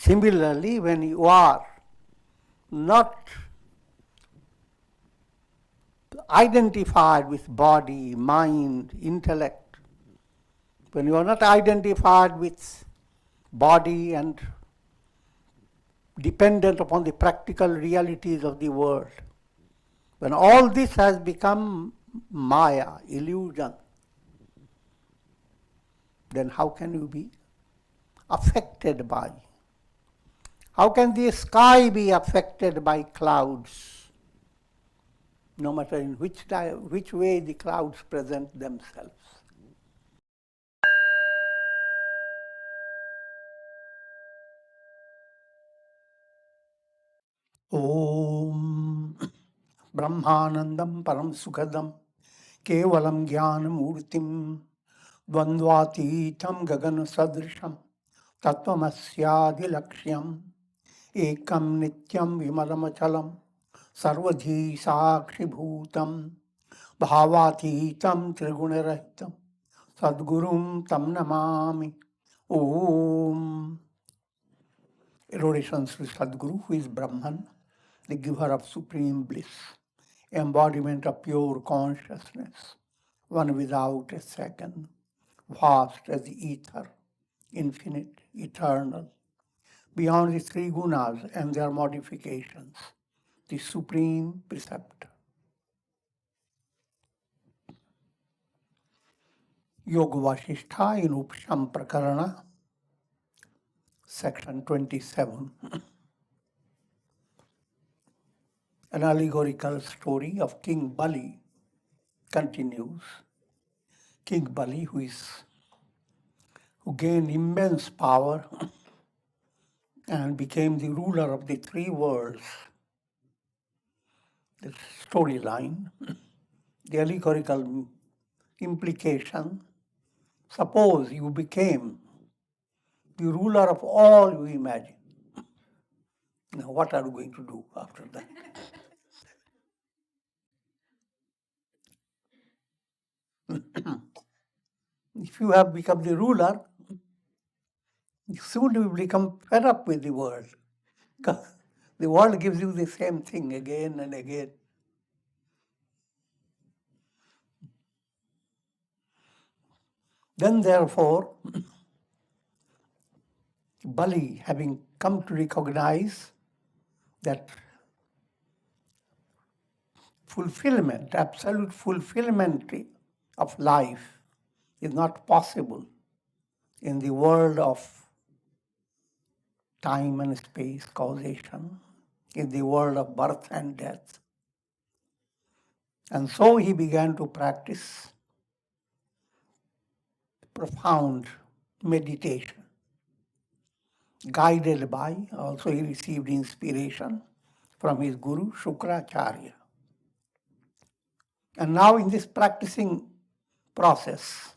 Similarly, when you are not identified with body, mind, intellect, when you are not identified with body and dependent upon the practical realities of the world, when all this has become Maya, illusion, then how can you be affected by? How can the sky be affected by clouds? No matter in which way the clouds present themselves. Om Brahmanandam Param Sukhadam Kevalam Jnanamurtim Dvandvatitam Gagana Sadrisham Tattvamasya Laksham Ekam Nityam Vimalamachalam Sarvadhi Sakshi Bhutam Bhavatitam Trigunarahitam Sadgurum Tam Namami. Om. Adorations to Sadguru, who is Brahman, the giver of supreme bliss, embodiment of pure consciousness, one without a second, vast as the ether, infinite, eternal, beyond the three gunas and their modifications, the supreme preceptor. Yoga Vasistha in Upasham Prakarana, section 27. An allegorical story of King Bali continues. King Bali, who gained immense power and became the ruler of the three worlds. The storyline, the allegorical implication, suppose you became the ruler of all you imagine. Now, what are you going to do after that? If you have become the ruler, soon you will become fed up with the world. Because the world gives you the same thing again and again. Then, therefore, Bali, having come to recognize that fulfillment, absolute fulfillment of life is not possible in the world of time and space causation, in the world of birth and death. And so he began to practice profound meditation, guided by, also he received inspiration from his guru, Shukracharya. And now in this practicing process,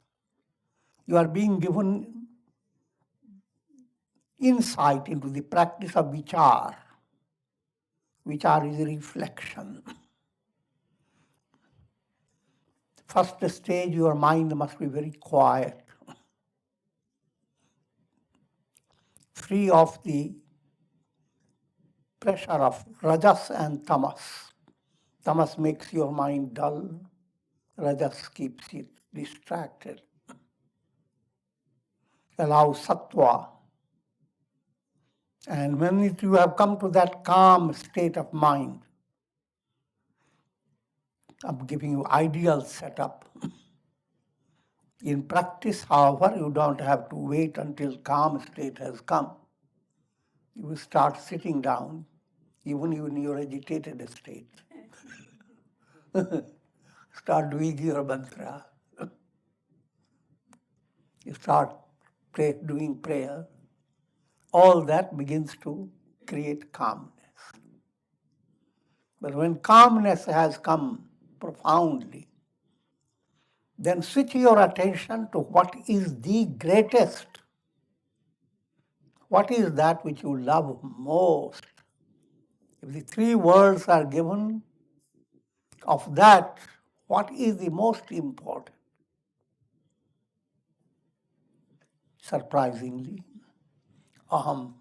you are being given insight into the practice of Vichar. Vichar is a reflection. First stage, your mind must be very quiet, free of the pressure of rajas and tamas. Tamas makes your mind dull, rajas keeps it distracted. Allow sattva. And when you have come to that calm state of mind, I'm giving you ideal setup. In practice, however, you don't have to wait until calm state has come. You will start sitting down, even in your agitated state. Start doing your mantra. You start doing prayer. All that begins to create calmness. But when calmness has come profoundly, then switch your attention to what is the greatest. What is that which you love most? If the three worlds are given, of that, what is the most important? Surprisingly, aham,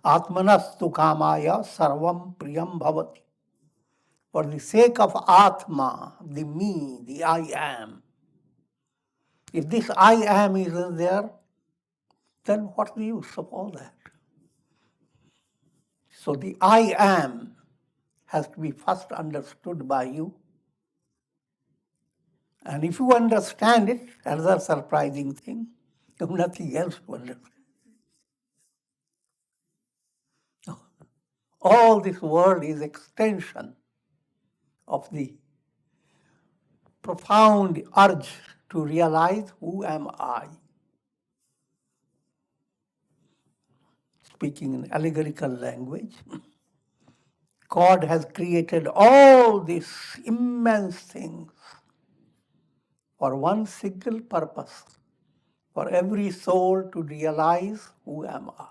Atmanastu kamaya sarvam priyam bhavati. For the sake of Atma, the me, the I am. If this I am isn't there, then what's the use of all that? So the I am has to be first understood by you. And if you understand it, another surprising thing, you have nothing else to understand. All this world is extension of the profound urge to realize who am I. Speaking in allegorical language, God has created all these immense things for one single purpose, for every soul to realize who am I.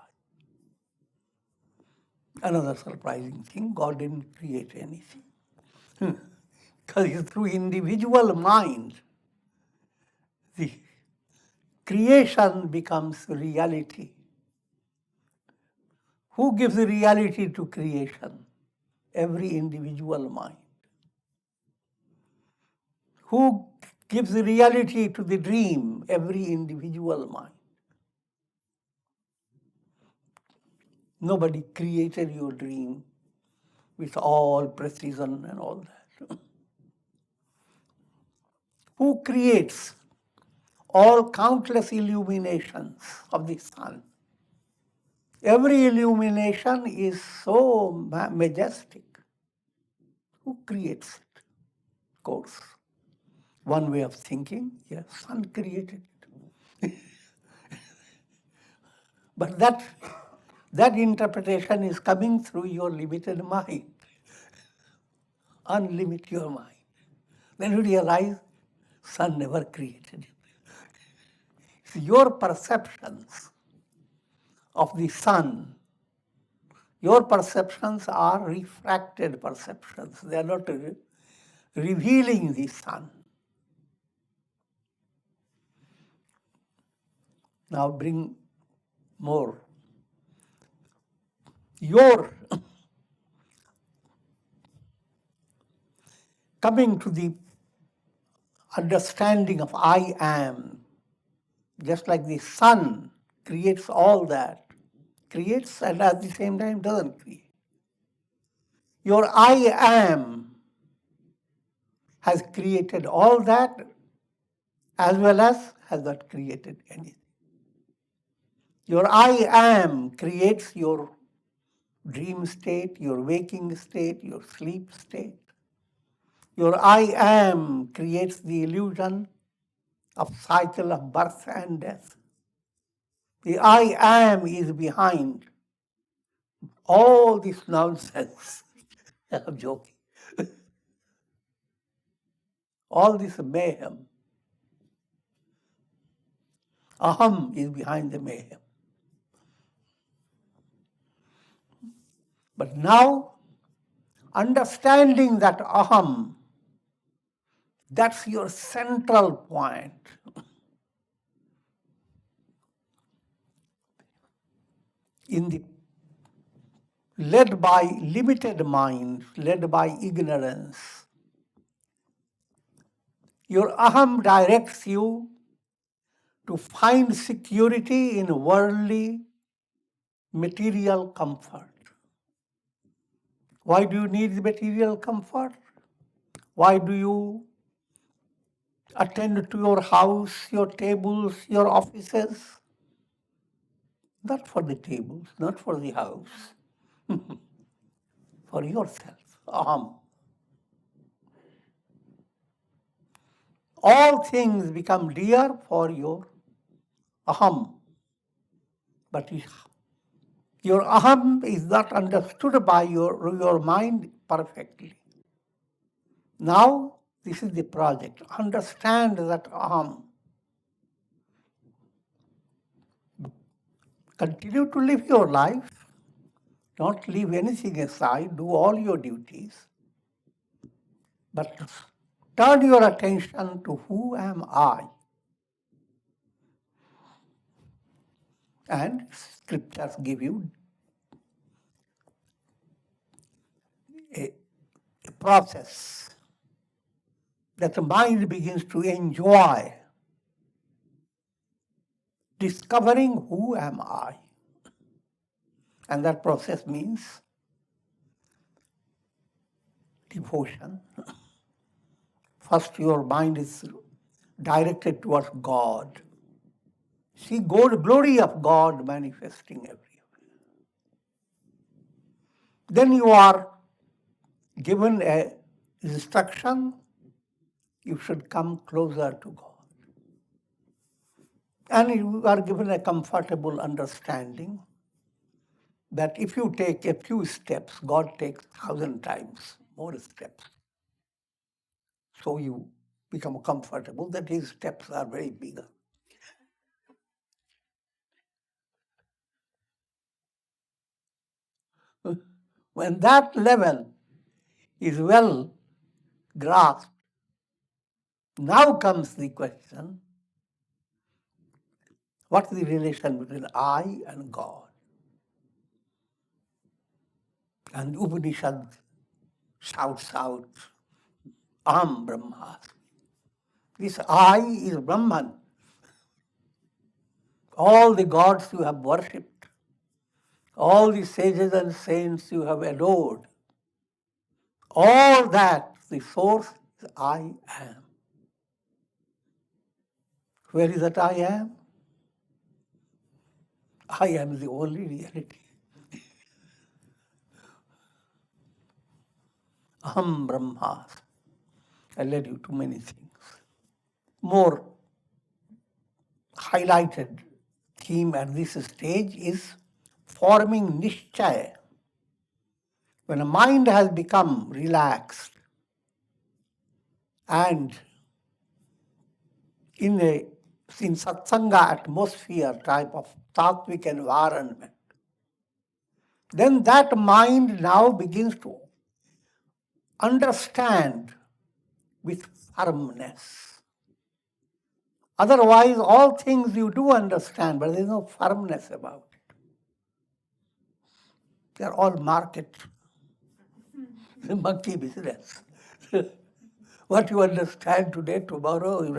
Another surprising thing, God didn't create anything. Because it's through individual mind, the creation becomes reality. Who gives reality to creation? Every individual mind. Who gives reality to the dream? Every individual mind. Nobody created your dream with all precision and all that. Who creates all countless illuminations of the sun? Every illumination is so majestic. Who creates it? Of course. One way of thinking, yes, sun created it. But that interpretation is coming through your limited mind. Unlimit your mind. Then you realize sun never created it. Your perceptions of the sun, your perceptions are refracted perceptions. They are not revealing the sun. Now bring more. Your coming to the understanding of I am, just like the sun creates all that, creates and at the same time doesn't create. Your I am has created all that as well as has not created anything. Your I am creates your dream state, your waking state, your sleep state. Your I am creates the illusion of cycle of birth and death. The I am is behind all this nonsense. I'm joking. All this mayhem. Aham is behind the mayhem. But now, understanding that aham, that's your central point. In the led by limited mind, led by ignorance, your aham directs you to find security in worldly material comfort. Why do you need material comfort? Why do you attend to your house, your tables, your offices? Not for the tables, not for the house, for yourself. Aham. All things become dear for your aham. But your aham is not understood by your mind perfectly. Now, this is the project. Understand that aham. Continue to live your life. Don't leave anything aside. Do all your duties. But turn your attention to who am I. And scriptures give you process that the mind begins to enjoy discovering who am I. And that process means devotion. First, your mind is directed towards God. See God, glory of God manifesting everywhere. Then you are given an instruction, you should come closer to God. And you are given a comfortable understanding that if you take a few steps, God takes 1,000 times more steps. So you become comfortable that his steps are very bigger. When that level is well grasped, now comes the question, what's the relation between I and God? And Upanishad shouts out, Aham Brahmasmi. This I is Brahman. All the gods you have worshipped, all the sages and saints you have adored, all that, the source is I am. Where is that I am? I am the only reality. Aham Brahmasmi. I led you to many things. More highlighted theme at this stage is forming Nishcaya. When a mind has become relaxed and in satsanga atmosphere type of sattvic environment, then that mind now begins to understand with firmness. Otherwise, all things you do understand, but there is no firmness about it. They are all market, monkey business. What you understand today, tomorrow you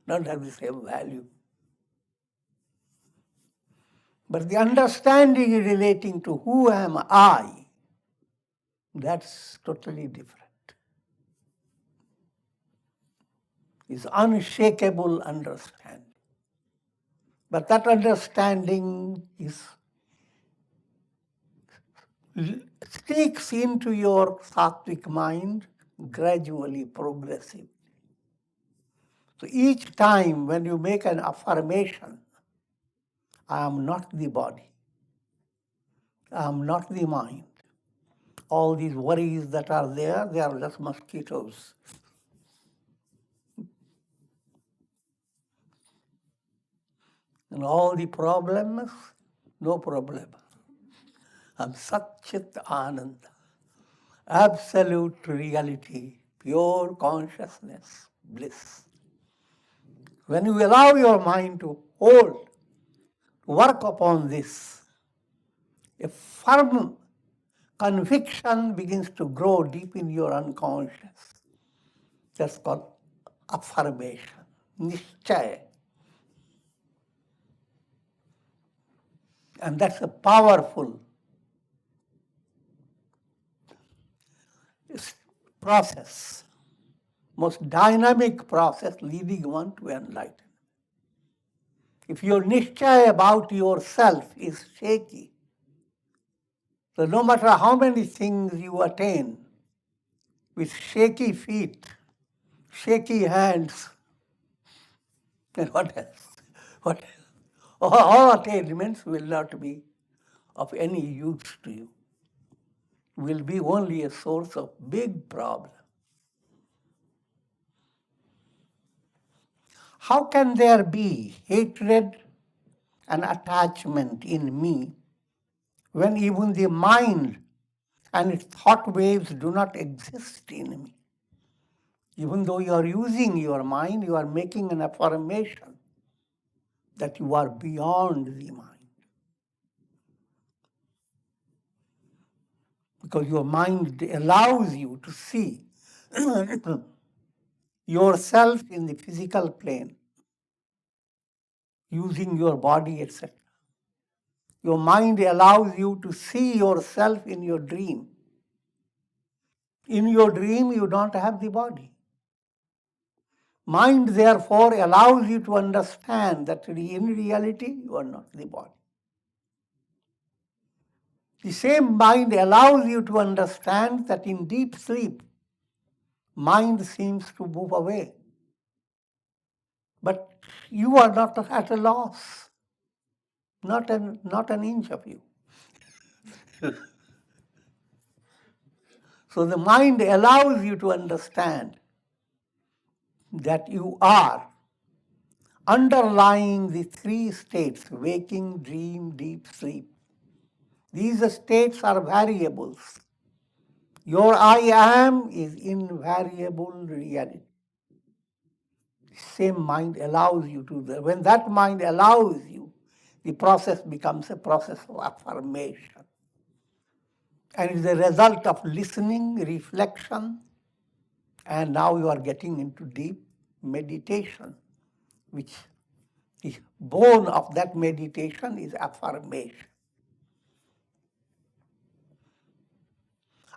not have the same value. But the understanding relating to who am I, that's totally different. It's unshakable understanding. But that understanding sneaks into your sattvic mind gradually, progressively. So each time when you make an affirmation, I am not the body, I am not the mind. All these worries that are there, they are just mosquitoes. And all the problems, no problem. I'm Satchit Ananda, absolute reality, pure consciousness, bliss. When you allow your mind to hold, work upon this, a firm conviction begins to grow deep in your unconscious. That's called affirmation, Nishcaya. And that's a powerful process, most dynamic process leading one to enlightenment. If your Nishcaya about yourself is shaky, so no matter how many things you attain, with shaky feet, shaky hands, and what else? What else? All attainments will not be of any use to you, will be only a source of big problem. How can there be hatred and attachment in me when even the mind and its thought waves do not exist in me? Even though you are using your mind, you are making an affirmation that you are beyond the mind. because your mind allows you to see yourself in the physical plane, using your body, etc. Your mind allows you to see yourself in your dream. In your dream, you don't have the body. Mind, therefore, allows you to understand that in reality, you are not the body. The same mind allows you to understand that in deep sleep, mind seems to move away. But you are not at a loss, not an inch of you. So the mind allows you to understand that you are underlying the three states, waking, dream, deep sleep. These states are variables. Your I am is invariable reality. The same mind allows you to, when that mind allows you, the process becomes a process of affirmation. And it is a result of listening, reflection, and now you are getting into deep meditation, which the bone of that meditation is affirmation.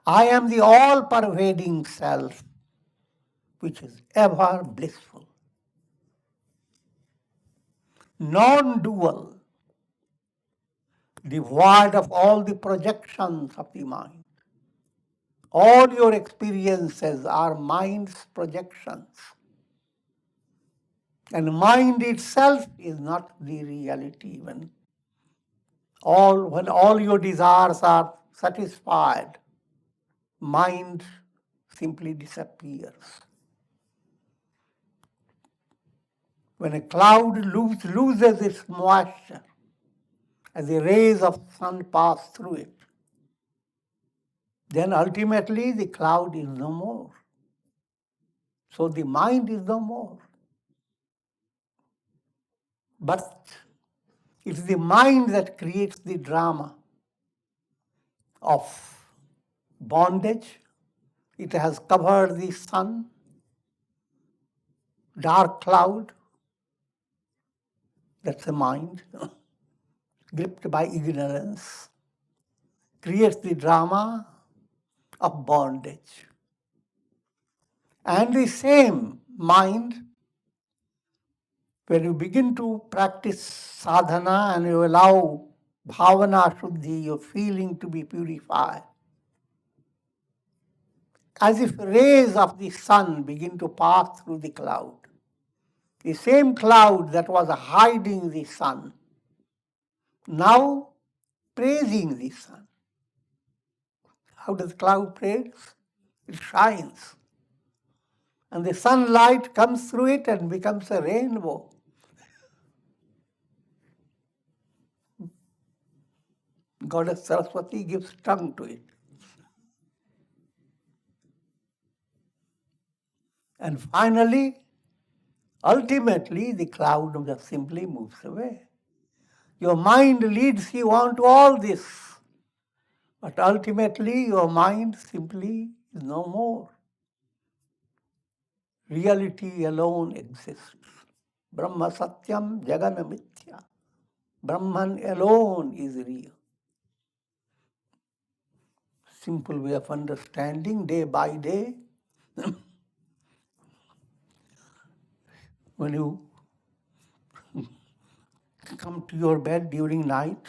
I am the all-pervading self, which is ever blissful, non-dual, devoid of all the projections of the mind. All your experiences are mind's projections. And mind itself is not the reality when all your desires are satisfied, mind simply disappears. When a cloud loses its moisture as the rays of sun pass through it, then ultimately the cloud is no more. So the mind is no more. But it's the mind that creates the drama of bondage. It has covered the sun, dark cloud. That's the mind, gripped by ignorance, creates the drama of bondage. And the same mind, when you begin to practice sadhana and you allow bhavana shuddhi, your feeling to be purified, as if rays of the sun begin to pass through the cloud. The same cloud that was hiding the sun, now praising the sun. How does cloud praise? It shines. And the sunlight comes through it and becomes a rainbow. Goddess Saraswati gives tongue to it. And finally, ultimately, the cloud just simply moves away. Your mind leads you on to all this, but ultimately your mind simply is no more. Reality alone exists. Brahma Satyam Jagana Mithya. Brahman alone is real. Simple way of understanding, day by day. When you come to your bed during night,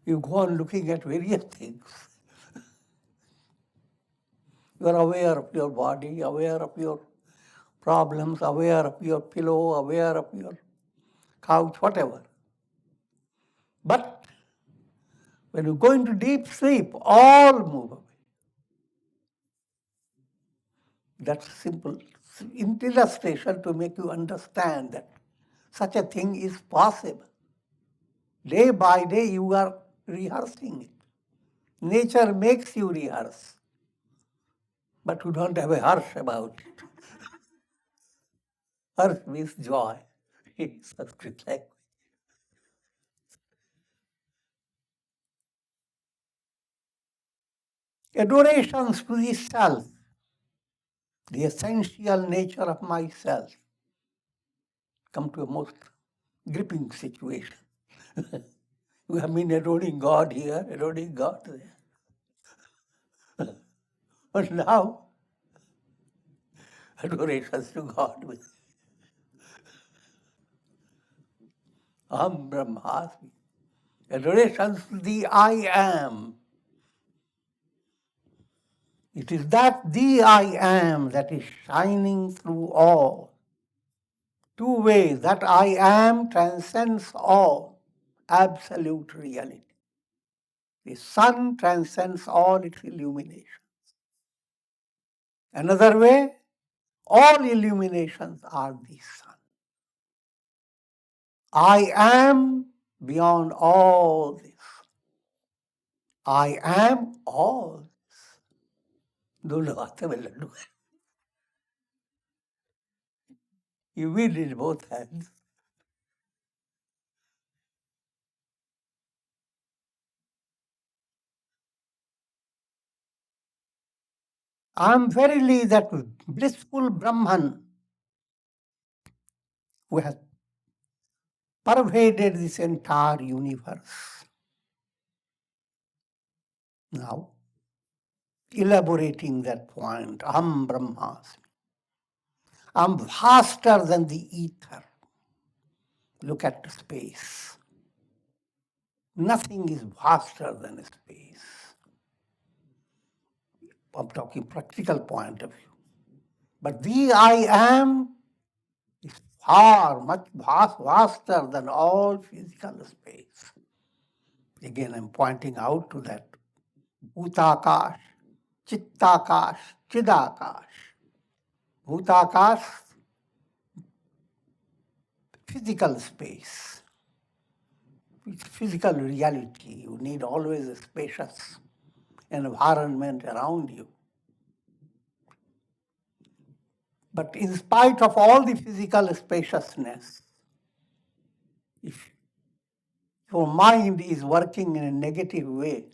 you go on looking at various things. You are aware of your body, aware of your problems, aware of your pillow, aware of your couch, whatever. But when you go into deep sleep, all move away. That's simple illustration to make you understand that such a thing is possible. Day by day you are rehearsing it. Nature makes you rehearse, but you don't have a harsh about it. Harsh means joy. Sanskrit language. Adorations to the self, the essential nature of myself, come to a most gripping situation. We have been adoring God here, adoring God there. But now, adorations to God with Aham Brahmasmi. Adorations to the I am. It is that the I am that is shining through all. Two ways, that I am transcends all, absolute reality. The sun transcends all its illumination. Another way, all illuminations are the sun. I am beyond all this. I am all this. दोनों हाथों में लड्डू है. You win in both hands. I am verily that blissful Brahman who has pervaded this entire universe. Now, elaborating that point, Aham Brahmasmi. I'm vaster than the ether. Look at space. Nothing is vaster than space. I'm talking practical point of view. But the I am is far, much vaster than all physical space. Again, I'm pointing out to that Bhutakash, Chittakash, Chidakash. Bhutakash, physical space, physical reality. You need always a spacious environment around you. But in spite of all the physical spaciousness, if your mind is working in a negative way,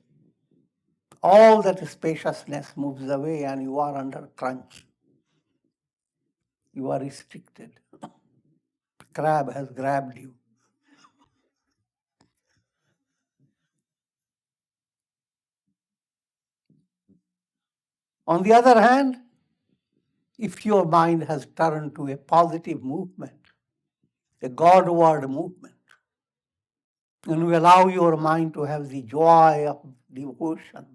all that spaciousness moves away and you are under crunch. You are restricted. Crab has grabbed you. On the other hand, if your mind has turned to a positive movement, a Godward movement, and you allow your mind to have the joy of devotion,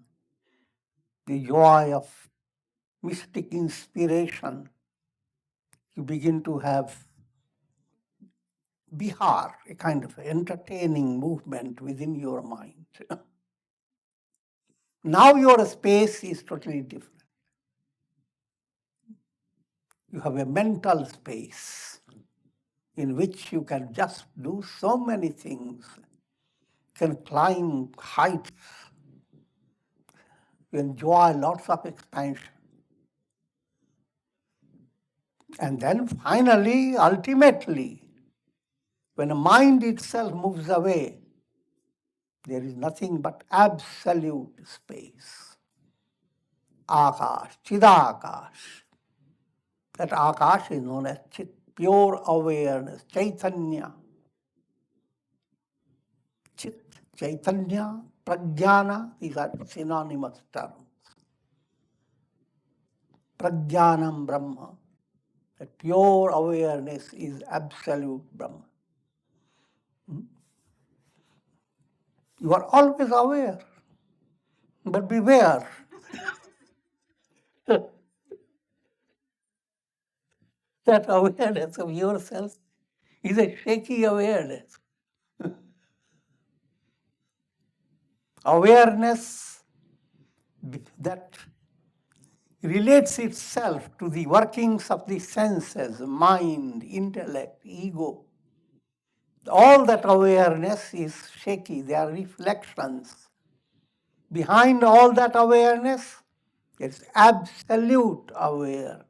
the joy of mystic inspiration, you begin to have Bihar, a kind of entertaining movement within your mind. Now your space is totally different. You have a mental space in which you can just do so many things. You can climb heights, you enjoy lots of expansion. And then finally, ultimately, when the mind itself moves away, there is nothing but absolute space. Akash, Chidakash. That Akash is known as pure awareness, Chaitanya. Chit, Chaitanya, Prajnana, these are synonymous terms. Prajnanam Brahma. That pure awareness is absolute Brahma. You are always aware, but beware. That awareness of yourself is a shaky awareness. Awareness that relates itself to the workings of the senses, mind, intellect, ego. All that awareness is shaky, they are reflections. Behind all that awareness, it's absolute awareness.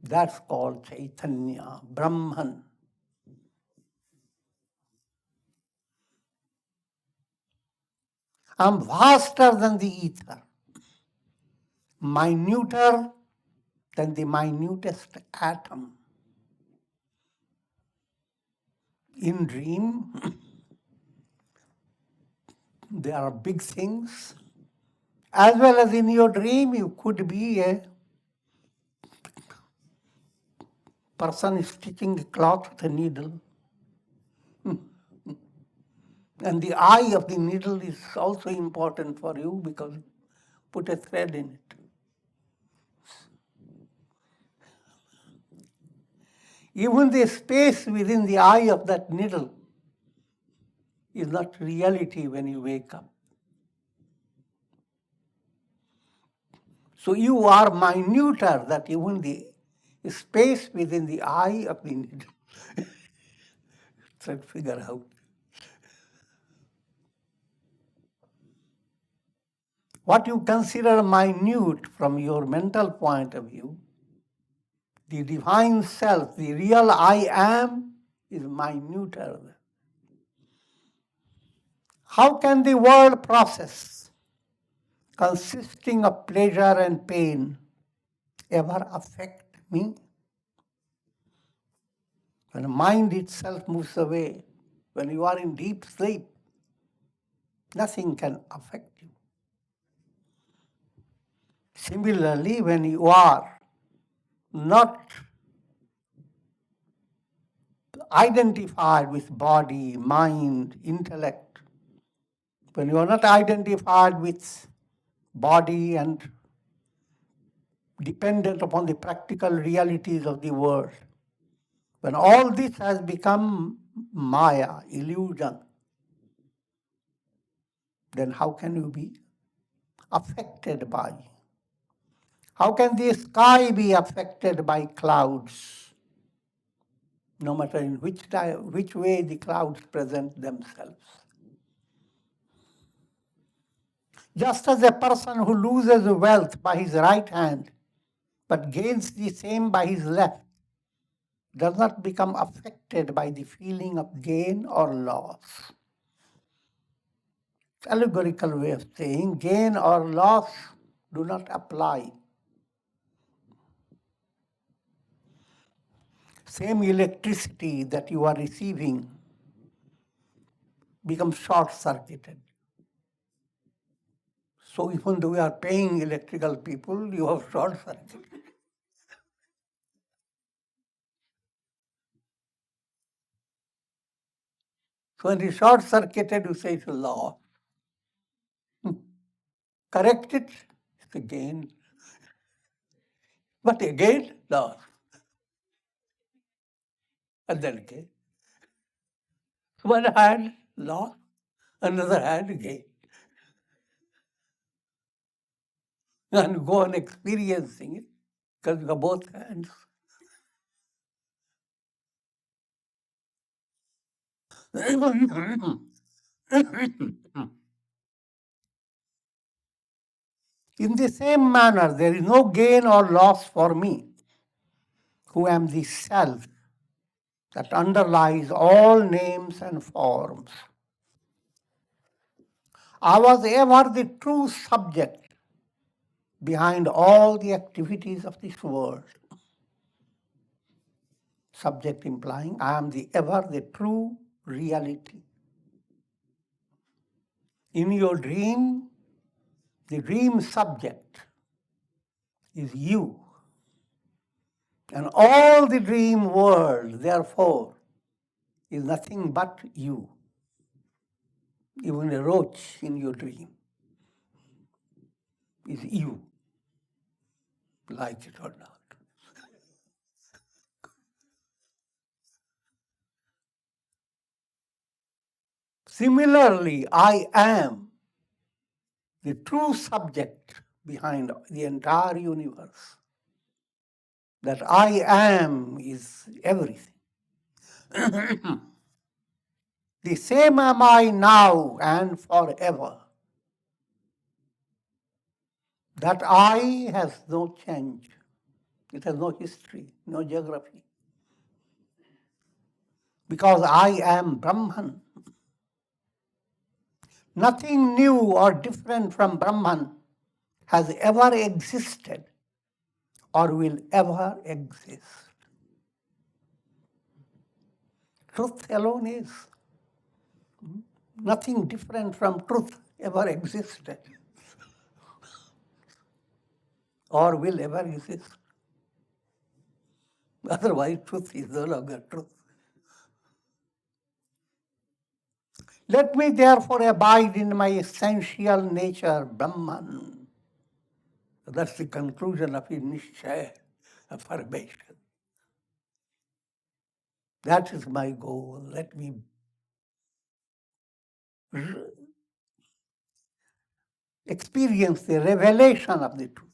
That's called Chaitanya, Brahman. I'm vaster than the ether, minuter than the minutest atom. In dream, there are big things. As well as in your dream, you could be a person stitching a cloth with a needle. And the eye of the needle is also important for you because you put a thread in it. Even the space within the eye of that needle is not reality when you wake up. So you are minuter than even the space within the eye of the needle. Try to figure out. What you consider minute from your mental point of view, the divine self, the real I am, is minuter. How can the world process, consisting of pleasure and pain, ever affect me? When the mind itself moves away, when you are in deep sleep, nothing can affect you. Similarly, when you are not identified with body, mind, intellect, when you are not identified with body and dependent upon the practical realities of the world, when all this has become maya, illusion, then how can you be affected by? How can the sky be affected by clouds? No matter in which way the clouds present themselves. Just as a person who loses wealth by his right hand but gains the same by his left does not become affected by the feeling of gain or loss. Allegorical way of saying gain or loss do not apply. Same electricity that you are receiving becomes short-circuited. So even though you are paying electrical people, you have short-circuited. So when it is short-circuited, you say it's a law. Correct it, it's a gain. But again, loss. And then again. One hand, loss, another hand, gain. And go on experiencing it because you have both hands. In the same manner, there is no gain or loss for me, who am the self that underlies all names and forms. I was ever the true subject behind all the activities of this world. Subject implying I am ever the true reality. In your dream, the dream subject is you. And all the dream world, therefore, is nothing but you. Even a roach in your dream is you, like it or not. Similarly, I am the true subject behind the entire universe. That I am is everything. The same am I now and forever. That I has no change. It has no history, no geography. Because I am Brahman. Nothing new or different from Brahman has ever existed or will ever exist. Truth alone is. Nothing different from truth ever existed or will ever exist. Otherwise, truth is no longer truth. Let me therefore abide in my essential nature, Brahman. That's the conclusion of his Nishcaya, affirmation. That is my goal. Let me experience the revelation of the truth.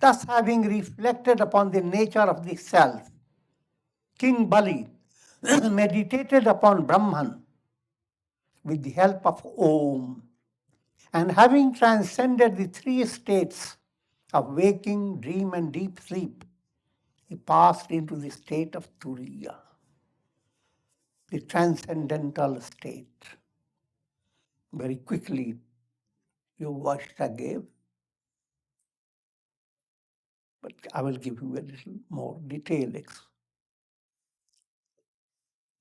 Thus, having reflected upon the nature of the self, King Bali meditated upon Brahman with the help of Om, and having transcended the three states of waking, dream, and deep sleep, he passed into the state of Turiya, the transcendental state. Very quickly, you Vasistha gave, but I will give you a little more detail.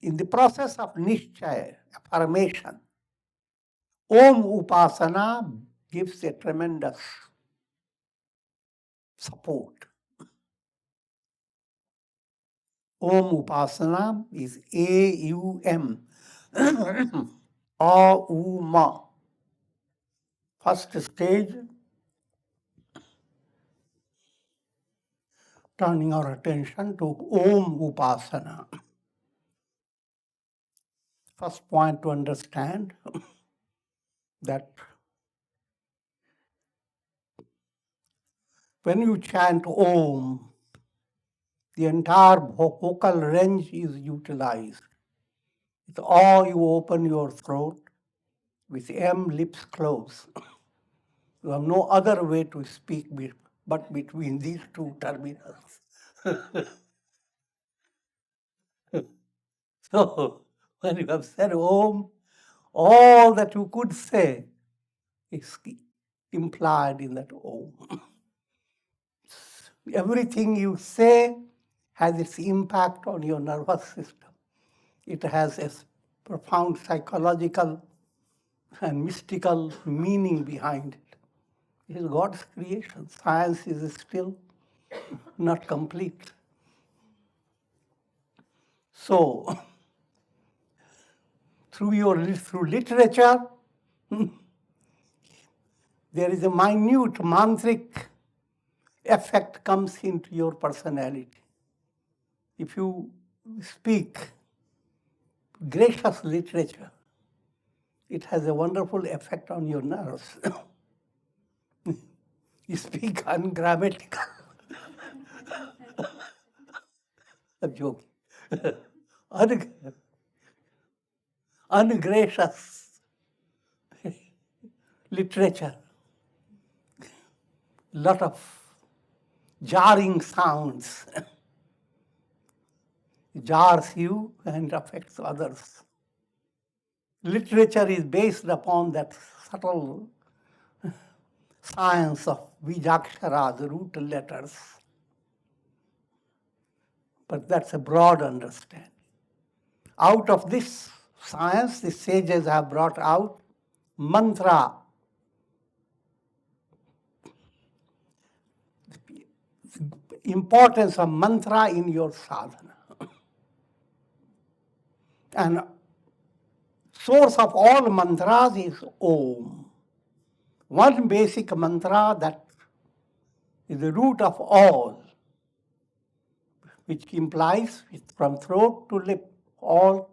In the process of Nishcaya, affirmation, Om Upasana gives a tremendous support. Om Upasana is A-U-M, A-U-Ma. First stage, turning our attention to Om Upasana. First point to understand that when you chant Om, the entire vocal range is utilized. With O, you open your throat. With M, lips close. You have no other way to speak but between these two terminals. So, when you have said Om, all that you could say is implied in that Om. Everything you say has its impact on your nervous system. It has a profound psychological and mystical meaning behind it. It is God's creation. Science is still not complete. So, through literature, there is a minute mantric effect comes into your personality. If you speak gracious literature, it has a wonderful effect on your nerves. You speak ungrammatical. I'm joking. Ungracious literature. Lot of jarring sounds. Jars you and affects others. Literature is based upon that subtle science of Vichar, the root letters. But that's a broad understanding. Out of this science, the sages have brought out mantra. The importance of mantra in your sadhana. And source of all mantras is Om. One basic mantra that is the root of all, which implies from throat to lip, all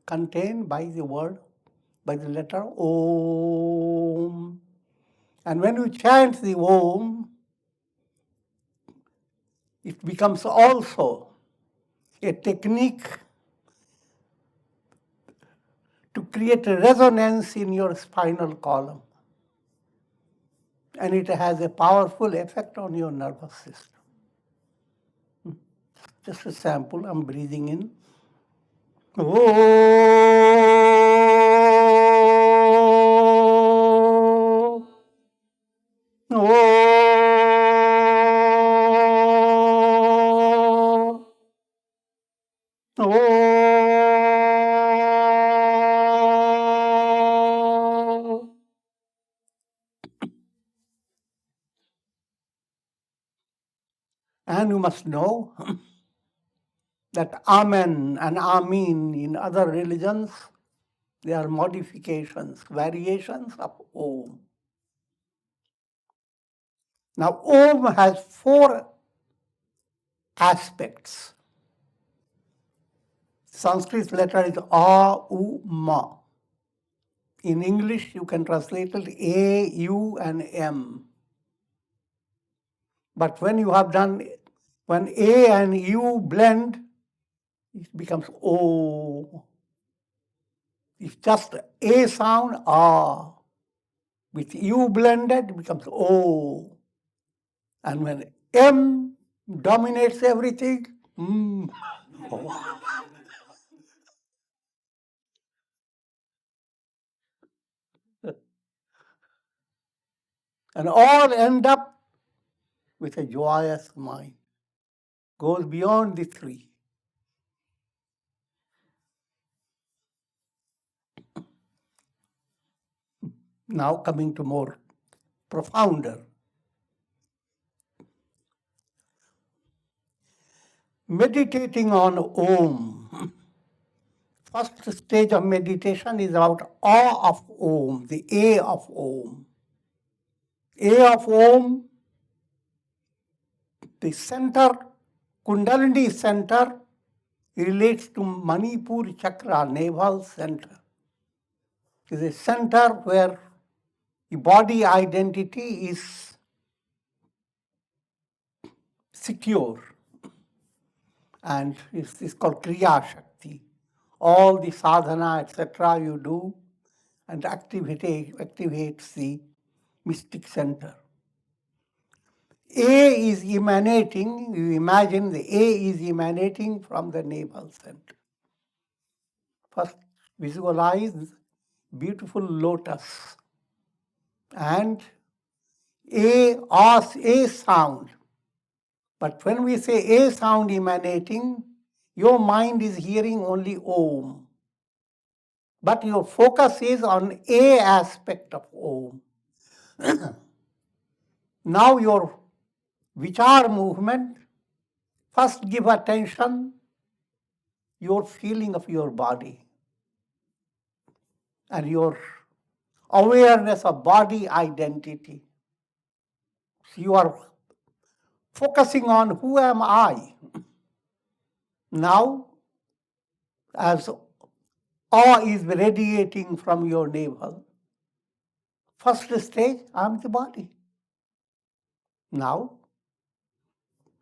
contained by the word, by the letter Om. And when you chant the Om, it becomes also a technique to create a resonance in your spinal column. And it has a powerful effect on your nervous system. Just a sample, I'm breathing in. Oh. Oh. And you must know that Amen and Amin in other religions, they are modifications, variations of Om. Now, Om has 4 aspects. Sanskrit letter is A, U, Ma. In English, you can translate it A, U, and M. But when you have done, when A and U blend, it becomes O. It's just A sound, A. With U blended, it becomes O. And when M dominates everything, O. And all end up with a joyous mind. Goes beyond the 3. Now coming to more profounder. Meditating on Om. First stage of meditation is about awe of Om, the A of Om. A of Om, the center, Kundalini center, relates to Manipur chakra, navel center. It is a center where the body identity is secure. And it's called Kriya Shakti. All the sadhana, etc., you do, and activates the mystic center. A is emanating, you imagine the A is emanating from the navel center. First, visualize beautiful lotus and A sound. But when we say A sound emanating, your mind is hearing only Om. But your focus is on A aspect of Om. Now your Vichar movement, first give attention your feeling of your body and your awareness of body identity. So you are focusing on who am I. Now, as awe is radiating from your navel, first stage, I'm the body. Now,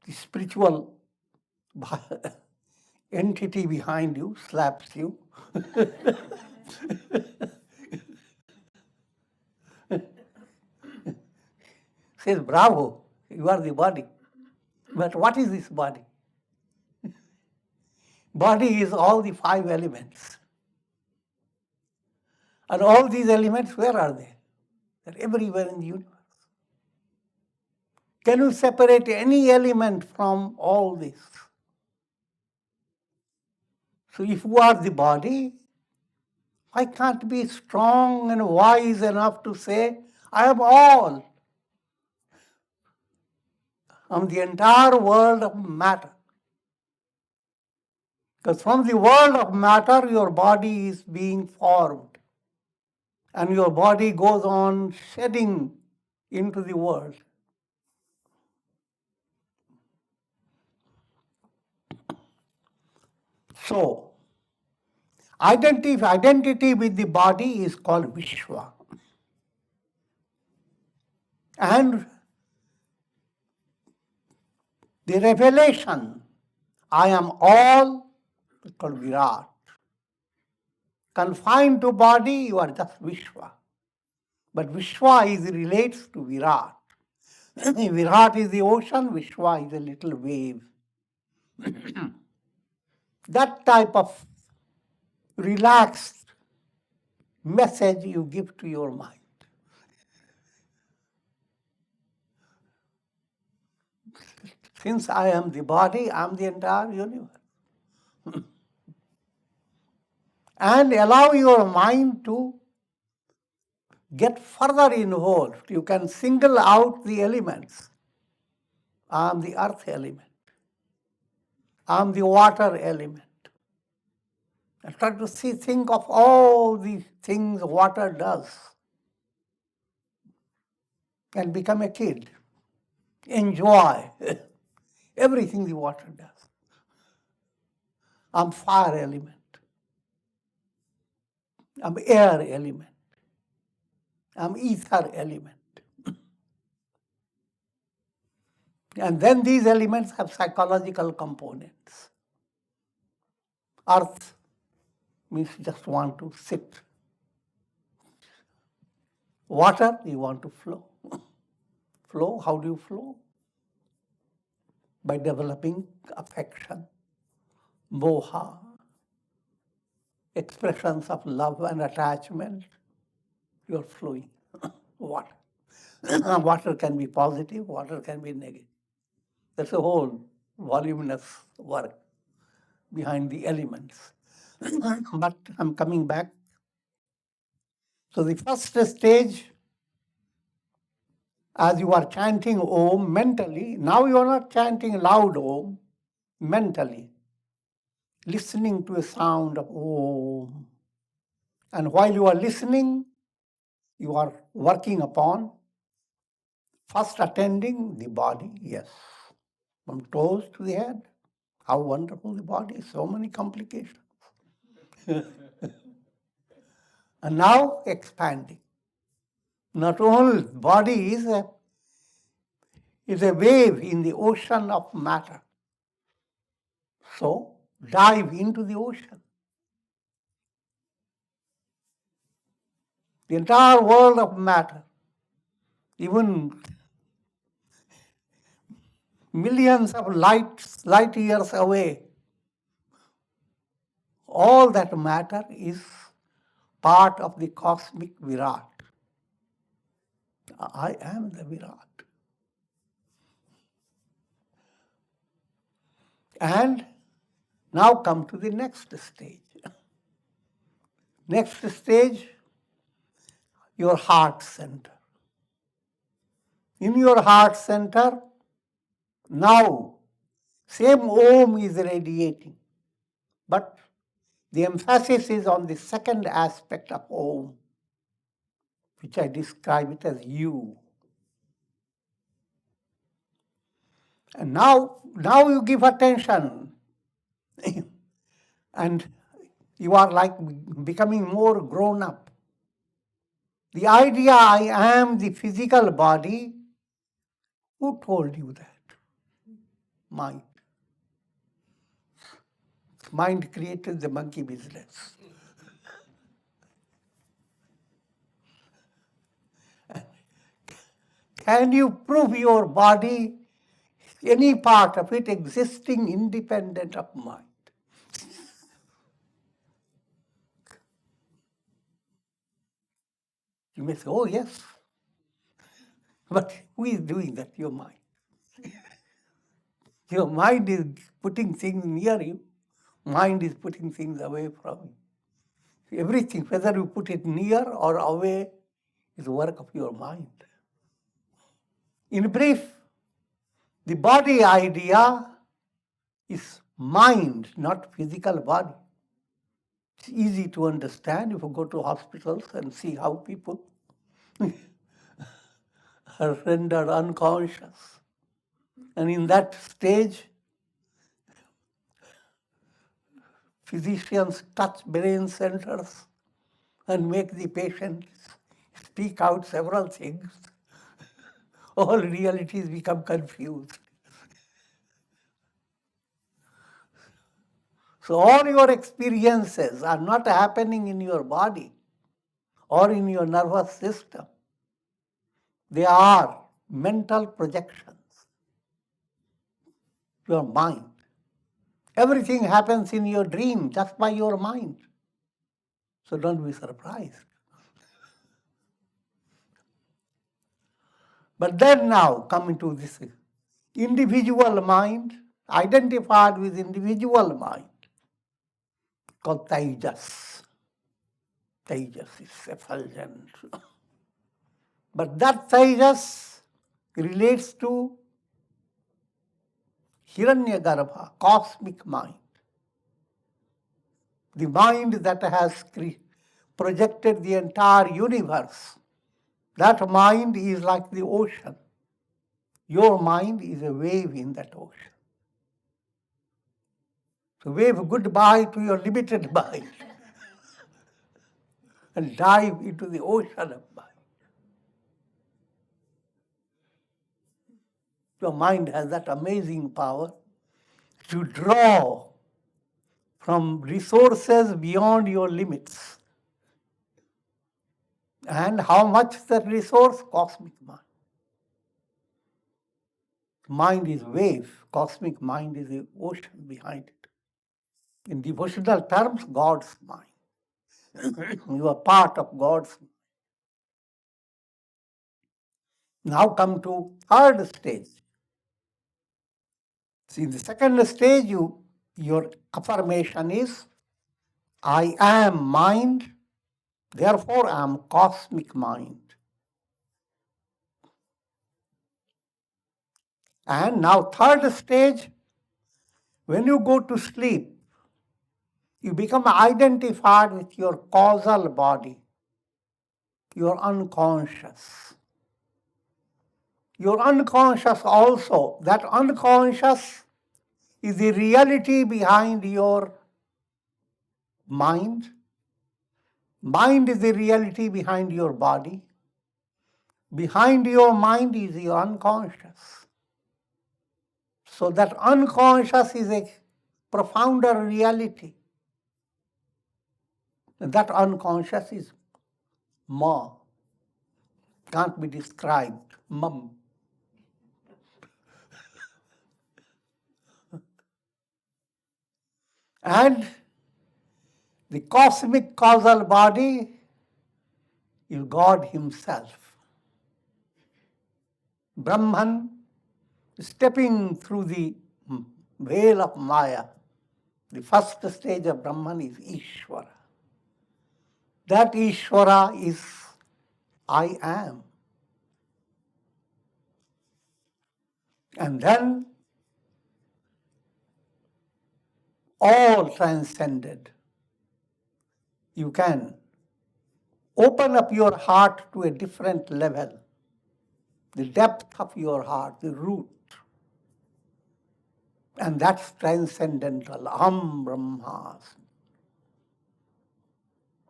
the spiritual entity behind you slaps you. Says, bravo, you are the body. But what is this body? Body is all the 5 elements. And all these elements, where are they? They're everywhere in the universe. Can you separate any element from all this? So if you are the body, I can't be strong and wise enough to say, I am all. I'm the entire world of matter. Because from the world of matter, your body is being formed. And your body goes on shedding into the world. So, identity with the body is called Vishwa. And the revelation, I am all, is called Virat. Confined to body, you are just Vishwa. But Vishwa relates to Virat. Virat is the ocean, Vishwa is a little wave. That type of relaxed message you give to your mind. Since I am the body, I am the entire universe. and allow your mind to get further involved. You can single out the elements. I am the earth element. I am the water element. And try to think of all the things water does. And become a kid. Enjoy everything the water does. I'm fire element. I'm air element. I'm ether element. And then these elements have psychological components. Earth means you just want to sit. Water, you want to flow. Flow, how do you flow? By developing affection, moha, expressions of love and attachment. You are flowing. Water. Water can be positive, water can be negative. That's a whole voluminous work behind the elements. But I'm coming back. So the first stage, as you are chanting Om mentally, now you are not chanting loud Om, mentally, listening to a sound of Om. And while you are listening, you are working upon first attending the body, yes, from toes to the head. How wonderful the body is, so many complications. And now expanding. Not only body is a wave in the ocean of matter. So dive into the ocean. The entire world of matter, even millions of light years away, all that matter is part of the cosmic Virat. I am the Virat. And now come to the next stage. Next stage, your heart center. In your heart center, now, same Om is radiating, but the emphasis is on the second aspect of Om, which I describe it as you. And now you give attention, and you are like becoming more grown up. The idea I am the physical body, who told you that? Mind. Mind created the monkey business. Can you prove your body, any part of it existing independent of mind? You may say, oh yes. But who is doing that? Your mind. Your mind is putting things near you. Mind is putting things away from you. Everything, whether you put it near or away, is work of your mind. In brief, the body idea is mind, not physical body. It's easy to understand if you go to hospitals and see how people are rendered unconscious. And in that stage, physicians touch brain centers and make the patient speak out several things. All realities become confused. So all your experiences are not happening in your body or in your nervous system. They are mental projections. Your mind. Everything happens in your dream just by your mind. So don't be surprised. But then now coming to this individual mind, identified with individual mind, called Tejas. Tejas is effulgent. But that Tejas relates to Hiranyagarbha, cosmic mind. The mind that has projected the entire universe. That mind is like the ocean. Your mind is a wave in that ocean. So wave goodbye to your limited mind and dive into the ocean of mind. Your mind has that amazing power to draw from resources beyond your limits. And how much that resource? Cosmic mind. Mind is wave, cosmic mind is the ocean behind it. In devotional terms, God's mind. You are part of God's mind. Now come to third stage. See, in the second stage, your affirmation is, I am mind, therefore I am cosmic mind. And now third stage, when you go to sleep, you become identified with your causal body, your unconscious. Your unconscious also, that unconscious is the reality behind your mind. Mind is the reality behind your body. Behind your mind is your unconscious. So that unconscious is a profounder reality. And that unconscious is Ma. Can't be described. Mum. And the cosmic causal body is God Himself. Brahman stepping through the veil of Maya. The first stage of Brahman is Ishvara. That Ishvara is I am. And then all transcended. You can open up your heart to a different level. The depth of your heart, the root. And that's transcendental. Aham Brahmasmi.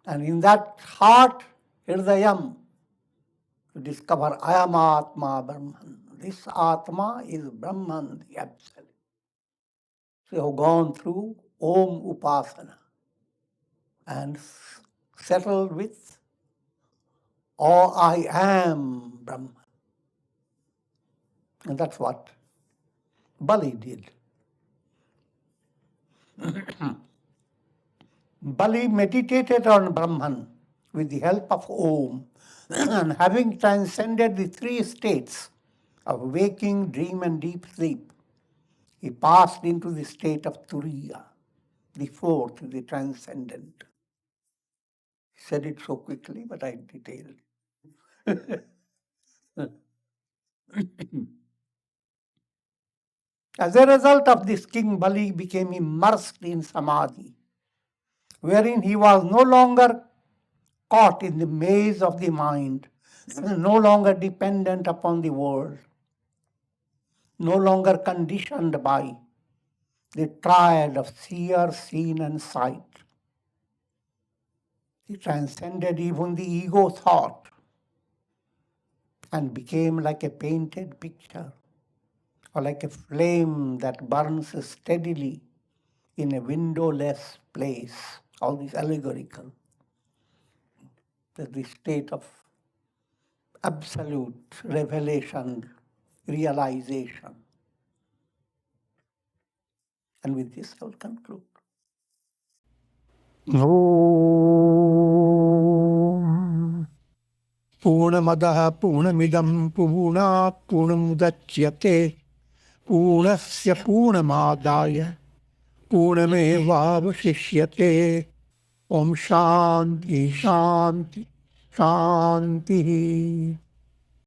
And in that heart, Hridayam, you discover I am Atma Brahman. This Atma is Brahman, the Absolute. So you have gone through Om Upasana and settled with Oh, I am Brahman. And that's what Bali did. Bali meditated on Brahman with the help of Om, and having transcended the three states of waking, dream, and deep sleep, he passed into the state of Turiya, the fourth, the transcendent. He said it so quickly, but I detailed. As a result of this, King Bali became immersed in samadhi, wherein he was no longer caught in the maze of the mind, no longer dependent upon the world, no longer conditioned by the triad of seer, seen, and sight. He transcended even the ego thought and became like a painted picture or like a flame that burns steadily in a windowless place. All this allegorical. That's the state of absolute revelation, realization. And with this I will conclude. Om Purnamadaha Purnamidam Purnat Purnamudachyate Purnasya Purnamadaya Purnamevavashishyate. Om Shanti Shanti Shanti.